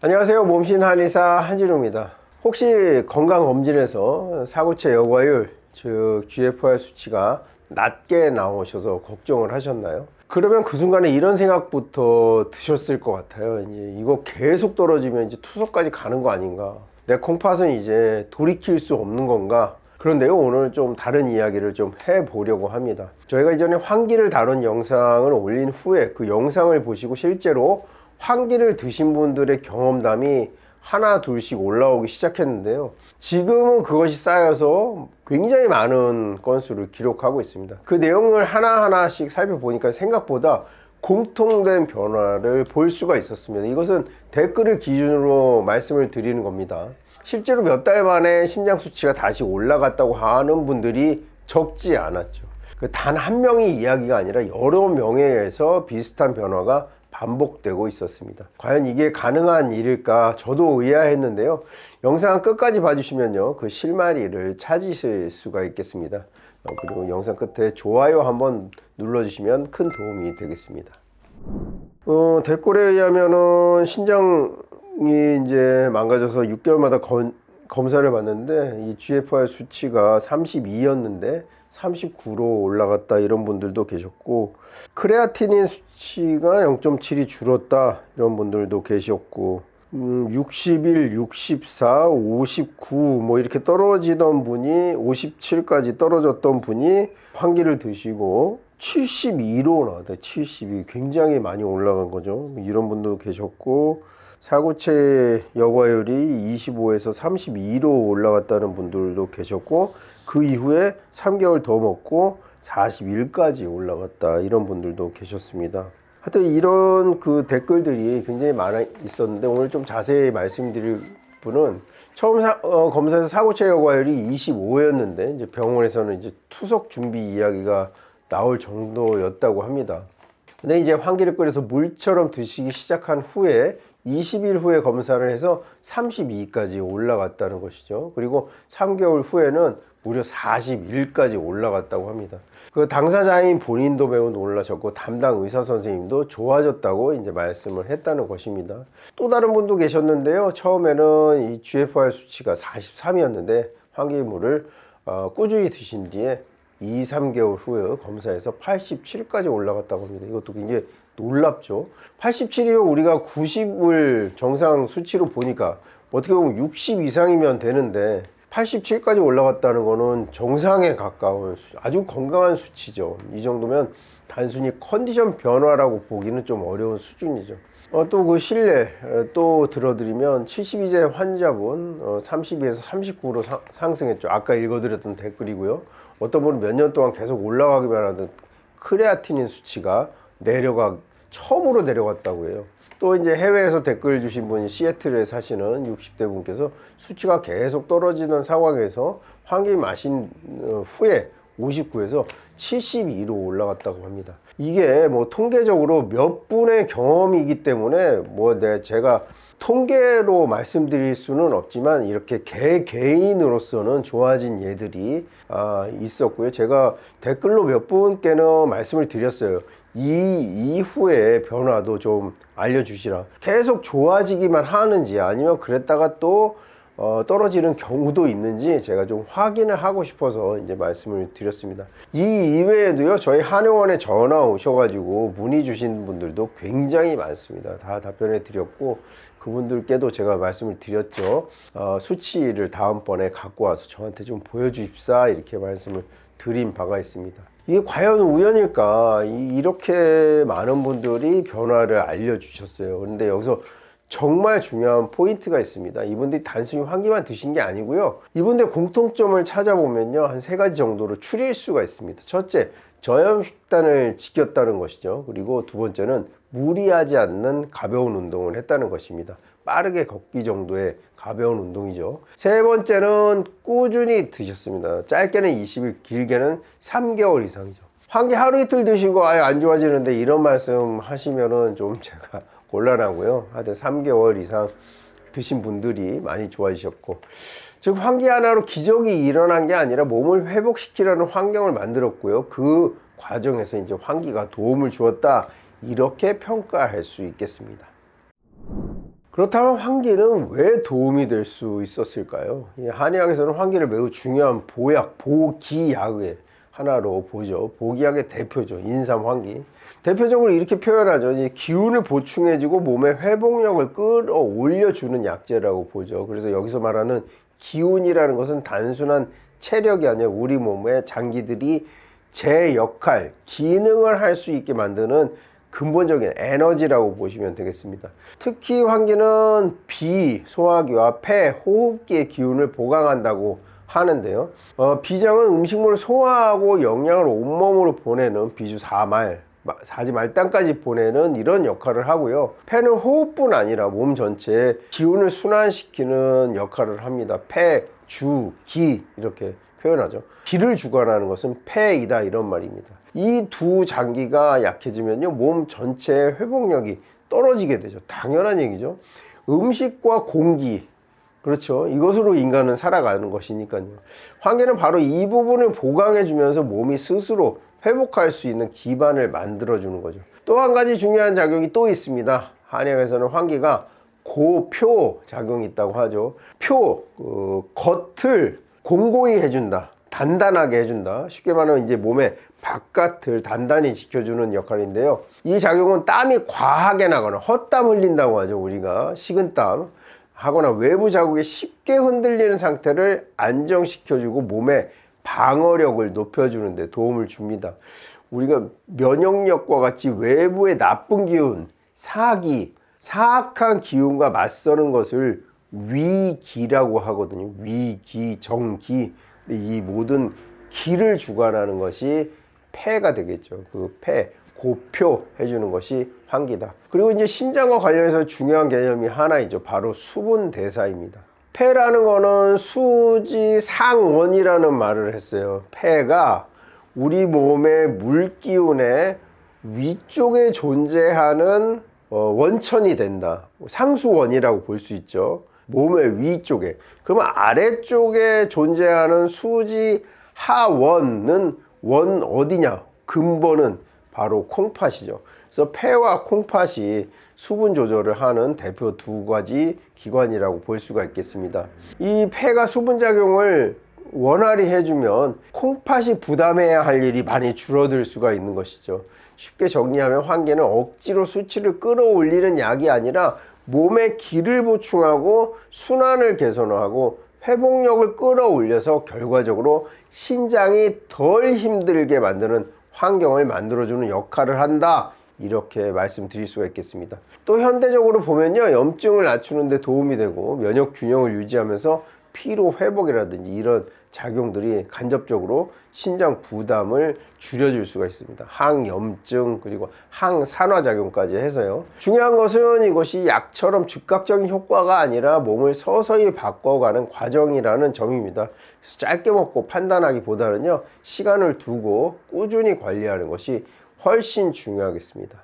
안녕하세요. 몸신 한의사 한진우입니다. 혹시 건강검진에서 사고체 여과율, 즉 GFR 수치가 낮게 나오셔서 걱정을 하셨나요? 그러면 그 순간에 이런 생각부터 드셨을 것 같아요. 이제 이거 계속 떨어지면 이제 투석까지 가는 거 아닌가? 내 콩팥은 이제 돌이킬 수 없는 건가? 그런데요, 오늘 좀 다른 이야기를 좀 해보려고 합니다. 저희가 이전에 환기를 다룬 영상을 올린 후에 그 영상을 보시고 실제로 환기를 드신 분들의 경험담이 하나 둘씩 올라오기 시작했는데요. 지금은 그것이 쌓여서 굉장히 많은 건수를 기록하고 있습니다. 그 내용을 하나하나씩 살펴보니까 생각보다 공통된 변화를 볼 수가 있었습니다. 이것은 댓글을 기준으로 말씀을 드리는 겁니다. 실제로 몇 달 만에 신장 수치가 다시 올라갔다고 하는 분들이 적지 않았죠. 단 한 명의 이야기가 아니라 여러 명에서 비슷한 변화가 반복되고 있었습니다. 과연 이게 가능한 일일까 저도 의아했는데요. 영상 끝까지 봐주시면요, 그 실마리를 찾으실 수가 있겠습니다. 그리고 영상 끝에 좋아요 한번 눌러주시면 큰 도움이 되겠습니다. 댓글에 의하면은 신장이 이제 망가져서 6개월마다 검사를 받는데 이 GFR 수치가 32였는데 39로 올라갔다, 이런 분들도 계셨고, 크레아티닌 수치가 0.7이 줄었다, 이런 분들도 계셨고, 61, 64, 59 뭐 이렇게 떨어지던 분이 57까지 떨어졌던 분이 환기를 드시고 72로 나왔다. 72 굉장히 많이 올라간 거죠. 이런 분도 계셨고, 사고체 여과율이 25에서 32로 올라갔다는 분들도 계셨고, 그 이후에 3개월 더 먹고 41까지 올라갔다, 이런 분들도 계셨습니다. 하여튼 이런 그 댓글들이 굉장히 많아 있었는데, 오늘 좀 자세히 말씀드릴 분은 처음 검사에서 사고체 여과율이 25였는데 이제 병원에서는 이제 투석 준비 이야기가 나올 정도였다고 합니다. 근데 이제 환기를 끓여서 물처럼 드시기 시작한 후에 20일 후에 검사를 해서 32까지 올라갔다는 것이죠. 그리고 3개월 후에는 무려 41까지 올라갔다고 합니다. 그 당사자인 본인도 매우 놀라셨고 담당 의사 선생님도 좋아졌다고 이제 말씀을 했다는 것입니다. 또 다른 분도 계셨는데요. 처음에는 이 GFR 수치가 43이었는데 환기물을 꾸준히 드신 뒤에 2, 3개월 후에 검사해서 87까지 올라갔다고 합니다. 이것도 굉장히 놀랍죠. 87이면 우리가 90을 정상 수치로 보니까 어떻게 보면 60 이상이면 되는데 87까지 올라갔다는 거는 정상에 가까운 아주 건강한 수치죠. 이 정도면 단순히 컨디션 변화라고 보기는 좀 어려운 수준이죠. 또 그 실내 또 들어드리면 72세 환자분 32에서 39로 상승했죠. 아까 읽어드렸던 댓글이고요. 어떤 분은 몇 년 동안 계속 올라가기만 하던 크레아티닌 수치가 처음으로 내려갔다고 해요. 또 이제 해외에서 댓글 주신 분이 시애틀에 사시는 60대 분께서 수치가 계속 떨어지는 상황에서 환기 마신 후에 59에서 72로 올라갔다고 합니다. 이게 뭐 통계적으로 몇 분의 경험이기 때문에 제가 통계로 말씀드릴 수는 없지만 이렇게 개인으로서는 좋아진 예들이 있었고요. 제가 댓글로 몇 분께는 말씀을 드렸어요. 이 이후의 변화도 좀 알려주시라. 계속 좋아지기만 하는지 아니면 그랬다가 또 떨어지는 경우도 있는지 제가 좀 확인을 하고 싶어서 이제 말씀을 드렸습니다. 이 이외에도요, 저희 한의원에 전화 오셔가지고 문의 주신 분들도 굉장히 많습니다. 다 답변해 드렸고, 그분들께도 제가 말씀을 드렸죠. 수치를 다음번에 갖고 와서 저한테 좀 보여주십사, 이렇게 말씀을 드린 바가 있습니다. 이게 과연 우연일까? 이렇게 많은 분들이 변화를 알려주셨어요. 그런데 여기서 정말 중요한 포인트가 있습니다. 이분들이 단순히 환기만 드신 게 아니고요. 이분들 공통점을 찾아보면요, 한 3가지 정도로 추릴 수가 있습니다. 첫째, 저염식단을 지켰다는 것이죠. 그리고 두 번째는 무리하지 않는 가벼운 운동을 했다는 것입니다. 빠르게 걷기 정도의 가벼운 운동이죠. 세 번째는 꾸준히 드셨습니다. 짧게는 20일, 길게는 3개월 이상이죠. 환기 하루 이틀 드시고 아예 안 좋아지는데 이런 말씀 하시면은 좀 제가 곤란하고요. 하여튼 3개월 이상 드신 분들이 많이 좋아지셨고, 즉 환기 하나로 기적이 일어난 게 아니라 몸을 회복시키라는 환경을 만들었고요. 그 과정에서 이제 환기가 도움을 주었다, 이렇게 평가할 수 있겠습니다. 그렇다면 환기는 왜 도움이 될 수 있었을까요? 한의학에서는 환기를 매우 중요한 보약, 보기약의 하나로 보죠. 보기약의 대표죠. 인삼 환기. 대표적으로 이렇게 표현하죠. 기운을 보충해주고 몸의 회복력을 끌어올려주는 약재라고 보죠. 그래서 여기서 말하는 기운이라는 것은 단순한 체력이 아니라 우리 몸의 장기들이 제 역할, 기능을 할 수 있게 만드는 근본적인 에너지라고 보시면 되겠습니다. 특히 환기는 비, 소화기와 폐, 호흡기의 기운을 보강한다고 하는데요. 비장은 음식물을 소화하고 영양을 온몸으로 보내는 비주 사지 말단까지 보내는 이런 역할을 하고요. 폐는 호흡뿐 아니라 몸 전체에 기운을 순환시키는 역할을 합니다. 폐, 주, 기 이렇게 표현하죠. 기를 주관하는 것은 폐이다 이런 말입니다. 이 두 장기가 약해지면요 몸 전체의 회복력이 떨어지게 되죠. 당연한 얘기죠. 음식과 공기, 그렇죠. 이것으로 인간은 살아가는 것이니까요. 환기는 바로 이 부분을 보강해 주면서 몸이 스스로 회복할 수 있는 기반을 만들어 주는 거죠. 또 한 가지 중요한 작용이 또 있습니다. 한의학에서는 환기가 고표 작용이 있다고 하죠. 겉을 공고히 해준다, 단단하게 해준다. 쉽게 말하면 이제 몸의 바깥을 단단히 지켜주는 역할인데요. 이 작용은 땀이 과하게 나거나 헛땀 흘린다고 하죠. 우리가 식은땀 하거나 외부 자국에 쉽게 흔들리는 상태를 안정시켜주고 몸의 방어력을 높여주는 데 도움을 줍니다. 우리가 면역력과 같이 외부의 나쁜 기운, 사악한 기운과 맞서는 것을 위기라고 하거든요. 위기, 정기. 이 모든 기를 주관하는 것이 폐가 되겠죠. 그 폐, 고표 해주는 것이 환기다. 그리고 이제 신장과 관련해서 중요한 개념이 하나 있죠. 바로 수분 대사입니다. 폐라는 거는 수지상원이라는 말을 했어요. 폐가 우리 몸의 물기운의 위쪽에 존재하는 원천이 된다. 상수원이라고 볼 수 있죠. 몸의 위쪽에. 그러면 아래쪽에 존재하는 수지하원은 원 어디냐? 근본은 바로 콩팥이죠. 그래서 폐와 콩팥이 수분 조절을 하는 대표 두 가지 기관이라고 볼 수가 있겠습니다. 이 폐가 수분 작용을 원활히 해주면 콩팥이 부담해야 할 일이 많이 줄어들 수가 있는 것이죠. 쉽게 정리하면 환기는 억지로 수치를 끌어올리는 약이 아니라 몸에 기를 보충하고 순환을 개선하고 회복력을 끌어올려서 결과적으로 신장이 덜 힘들게 만드는 환경을 만들어주는 역할을 한다. 이렇게 말씀드릴 수가 있겠습니다. 또 현대적으로 보면요, 염증을 낮추는 데 도움이 되고 면역 균형을 유지하면서 피로 회복이라든지 이런 작용들이 간접적으로 신장 부담을 줄여줄 수가 있습니다. 항염증 그리고 항산화 작용까지 해서요. 중요한 것은 이것이 약처럼 즉각적인 효과가 아니라 몸을 서서히 바꿔가는 과정이라는 점입니다. 그래서 짧게 먹고 판단하기보다는요, 시간을 두고 꾸준히 관리하는 것이 훨씬 중요하겠습니다.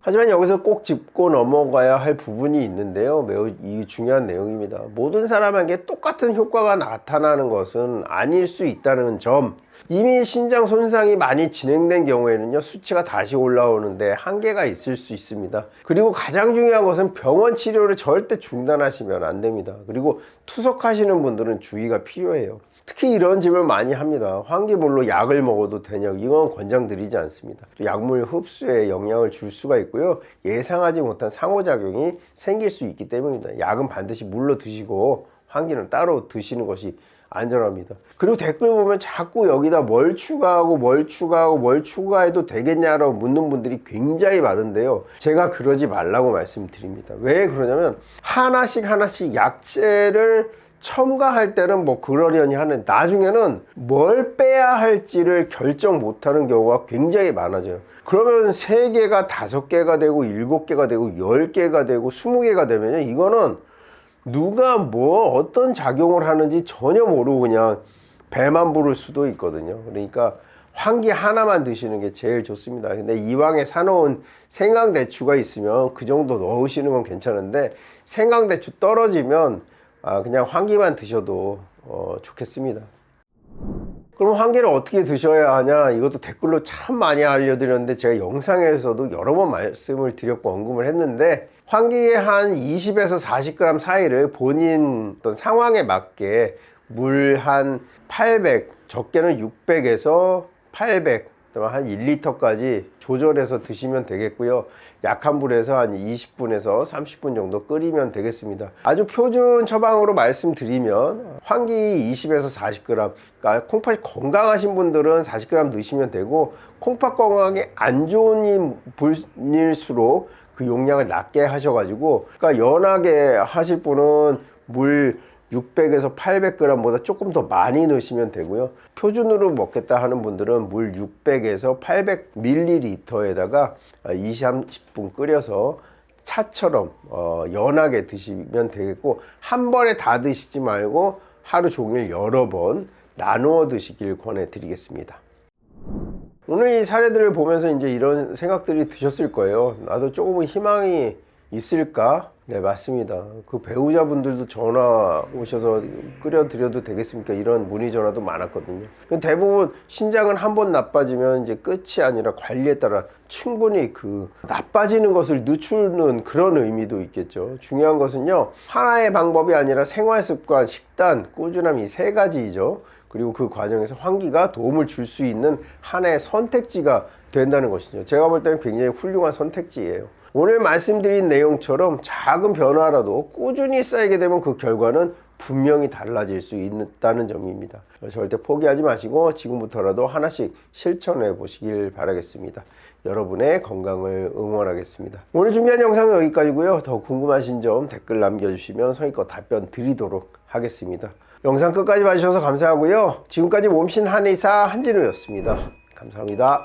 하지만 여기서 꼭 짚고 넘어가야 할 부분이 있는데요. 매우 중요한 내용입니다. 모든 사람에게 똑같은 효과가 나타나는 것은 아닐 수 있다는 점. 이미 신장 손상이 많이 진행된 경우에는요, 수치가 다시 올라오는데 한계가 있을 수 있습니다. 그리고 가장 중요한 것은 병원 치료를 절대 중단하시면 안 됩니다. 그리고 투석하시는 분들은 주의가 필요해요. 특히 이런 질문 많이 합니다. 환기물로 약을 먹어도 되냐? 이건 권장드리지 않습니다. 약물 흡수에 영향을 줄 수가 있고요. 예상하지 못한 상호작용이 생길 수 있기 때문입니다. 약은 반드시 물로 드시고 환기는 따로 드시는 것이 안전합니다. 그리고 댓글 보면 자꾸 여기다 뭘 추가해도 되겠냐라고 묻는 분들이 굉장히 많은데요. 제가 그러지 말라고 말씀드립니다. 왜 그러냐면 하나씩 약재를 첨가할 때는 뭐 그러려니 하는, 나중에는 뭘 빼야 할지를 결정 못하는 경우가 굉장히 많아져요. 그러면 3개가 5개가 되고 7개가 되고 10개가 되고 20개가 되면 이거는 누가 뭐 어떤 작용을 하는지 전혀 모르고 그냥 배만 부를 수도 있거든요. 그러니까 환기 하나만 드시는 게 제일 좋습니다. 근데 이왕에 사놓은 생강대추가 있으면 그 정도 넣으시는 건 괜찮은데, 생강대추 떨어지면 그냥 환기만 드셔도 좋겠습니다. 그럼 환기를 어떻게 드셔야 하냐? 이것도 댓글로 참 많이 알려드렸는데 제가 영상에서도 여러 번 말씀을 드렸고 언급을 했는데, 환기에 한 20에서 40g 사이를 본인 어떤 상황에 맞게 물 한 800, 적게는 600에서 800, 한 1리터까지 조절해서 드시면 되겠고요. 약한 불에서 한 20분에서 30분 정도 끓이면 되겠습니다. 아주 표준 처방으로 말씀드리면 환기 20에서 40g, 그러니까 콩팥이 건강하신 분들은 40g 넣으시면 되고, 콩팥 건강이 안 좋은 분일수록 그 용량을 낮게 하셔가지고, 그러니까 연하게 하실 분은 물 600에서 800g보다 조금 더 많이 넣으시면 되고요. 표준으로 먹겠다 하는 분들은 물 600에서 800ml에다가 20, 30분 끓여서 차처럼 연하게 드시면 되겠고, 한 번에 다 드시지 말고 하루 종일 여러 번 나누어 드시길 권해드리겠습니다. 오늘 이 사례들을 보면서 이제 이런 생각들이 드셨을 거예요. 나도 조금은 희망이 있을까? 네, 맞습니다. 그 배우자분들도 전화 오셔서 끓여드려도 되겠습니까? 이런 문의 전화도 많았거든요. 대부분 신장은 한 번 나빠지면 이제 끝이 아니라 관리에 따라 충분히 그 나빠지는 것을 늦추는 그런 의미도 있겠죠. 중요한 것은요, 하나의 방법이 아니라 생활 습관, 식단, 꾸준함, 이 세 가지이죠. 그리고 그 과정에서 환기가 도움을 줄 수 있는 하나의 선택지가 된다는 것이죠. 제가 볼 때는 굉장히 훌륭한 선택지예요. 오늘 말씀드린 내용처럼 작은 변화라도 꾸준히 쌓이게 되면 그 결과는 분명히 달라질 수 있다는 점입니다. 절대 포기하지 마시고 지금부터라도 하나씩 실천해 보시길 바라겠습니다. 여러분의 건강을 응원하겠습니다. 오늘 준비한 영상은 여기까지고요. 더 궁금하신 점 댓글 남겨주시면 성의껏 답변 드리도록 하겠습니다. 영상 끝까지 봐주셔서 감사하고요. 지금까지 몸신 한의사 한진우였습니다. 감사합니다.